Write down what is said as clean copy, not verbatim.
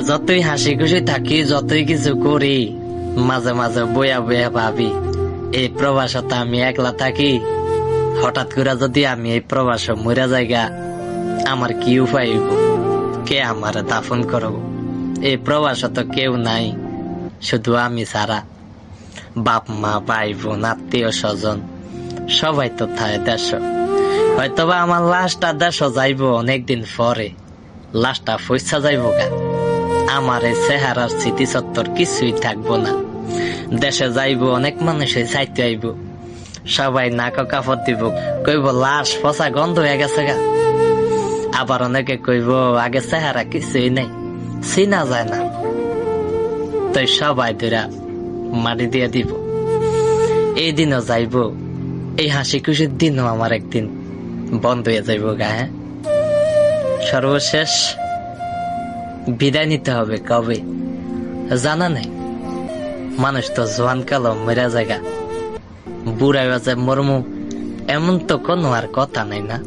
যতই হাসি খুশি থাকি, যতই কিছু করি, মাঝে মাঝে বয়া বয়া ভাবি এই প্রবাসত আমি একলা থাকি, হঠাৎ করে যদি আমি এই প্রবাস মরা জায়গা, আমার কি উপায় হইব? কে আমার দাফন করব? এই প্রবাসত কেউ নাই, শুধু আমি ছাড়া। বাপ মা ভাই বোন আত্মীয় স্বজন সবাই তো থাকে দেশ। হয়তোবা আমার লাশটা দেশ যাইব অনেকদিন পরে, লাশটা পয়সা যাইব গা, আমার এই চেহারার স্মৃতিসত্তর কিছুই থাকবো না। দেশে যাইব, অনেক মানুষে চাইতে আইব, সবাই নাক কাপড় দিব, কইব লাশ পচা গন্ধ হয়ে গেছে গা। আবার অনেকে কইব আগে চেহারা কিছুই নাই, চিনা যায় না। তো সবাই ধরা মাটি দিয়ে দিব। এই দিনও যাইব, এই হাসি খুশির দিনও আমার একদিন বন্ধ হয়ে যাইব গা। হ্যাঁ, সর্বশেষ বিদায় নিতে হবে কবে জানা নেই। মানুষ তো জোয়ান কালো মেরা জায়গা, বুড়াই বাজে মরমু, এমন তো কোনো আর কথা নাই না।